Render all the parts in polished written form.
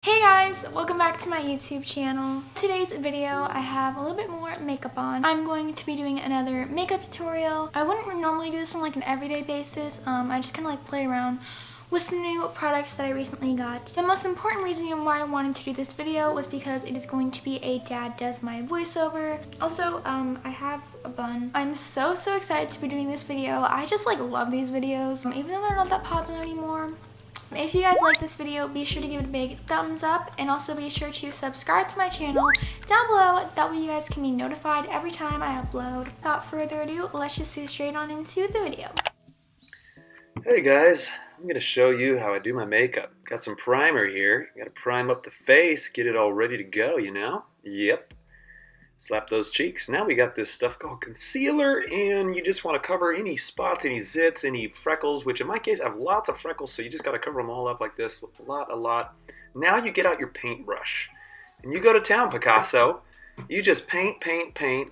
Hey guys, welcome back to my YouTube channel. Today's video, I have a little bit more makeup on. I'm going to be doing another makeup tutorial. I wouldn't normally do this on like an everyday basis. I just kind of like played around with some new products that I recently got. The most important reason why I wanted to do this video was because it is going to be a dad does my voiceover. Also, I have a bun. I'm so excited to be doing this video. I just like love these videos, even though they're not that popular anymore. If you guys like this video, be sure to give it a big thumbs up and also be sure to subscribe to my channel down below. That way you guys can be notified every time I upload. Without further ado, let's just get straight on into the video. Hey guys, I'm going to show you how I do my makeup. Got some primer here. Got to prime up the face, get it all ready to go, you know? Yep. Slap those cheeks. Now we got this stuff called concealer, and you just want to cover any spots, any zits, any freckles, which in my case I have lots of freckles, so you just got to cover them all up like this, a lot. Now you get out your paintbrush, and you go to town, Picasso. You just paint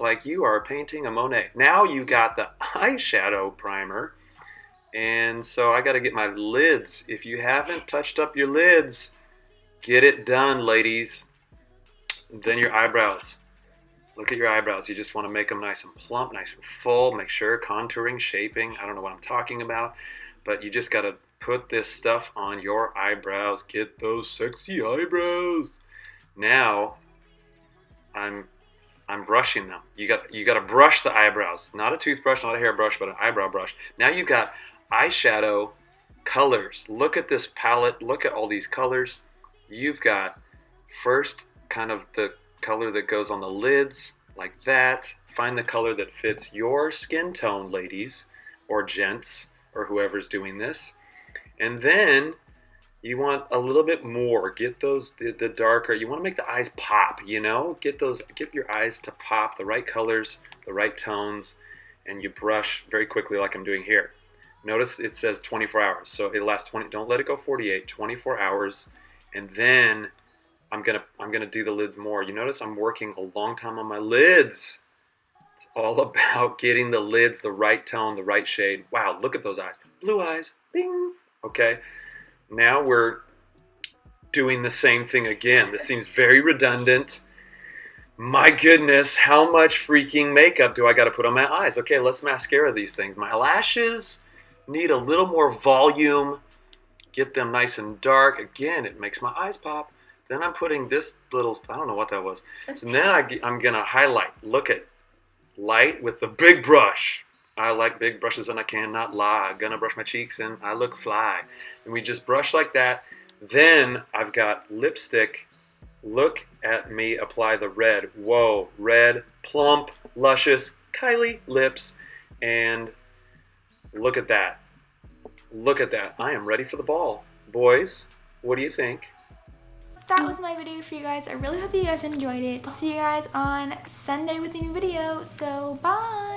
like you are painting a Monet. Now you got the eyeshadow primer, and so I got to get my lids. If you haven't touched up your lids, get it done, ladies. And then your eyebrows. Look at your eyebrows. You just want to make them nice and plump, nice and full. Make sure contouring, shaping. I don't know what I'm talking about, but you just got to put this stuff on your eyebrows. Get those sexy eyebrows. Now, I'm brushing them. You got to brush the eyebrows. Not a toothbrush, not a hairbrush, but an eyebrow brush. Now you've got eyeshadow colors. Look at this palette. Look at all these colors. You've got first kind of the color that goes on the lids, like that. Find the color that fits your skin tone, ladies, or gents, or whoever's doing this. And then you want a little bit more. Get those, the darker, you want to make the eyes pop, you know? Get your eyes to pop, the right colors, the right tones, and you brush very quickly like I'm doing here. Notice it says 24 hours, so it lasts 20, don't let it go 48, 24 hours, and then I'm gonna do the lids more. You notice I'm working a long time on my lids. It's all about getting the lids the right tone, the right shade. Wow, look at those eyes. Blue eyes, bing. Okay, now we're doing the same thing again. This seems very redundant. My goodness, how much freaking makeup do I gotta put on my eyes? Okay, let's mascara these things. My lashes need a little more volume. Get them nice and dark. Again, it makes my eyes pop. Then I'm putting this little, I don't know what that was. So then I'm going to highlight. Look at light with the big brush. I like big brushes and I cannot lie. I'm going to brush my cheeks and I look fly. And we just brush like that. Then I've got lipstick. Look at me apply the red. Whoa, red, plump, luscious, Kylie lips. And look at that. Look at that. I am ready for the ball. Boys, what do you think? That was my video for you guys. I really hope you guys enjoyed it. I'll see you guys on Sunday with a new video. So, bye!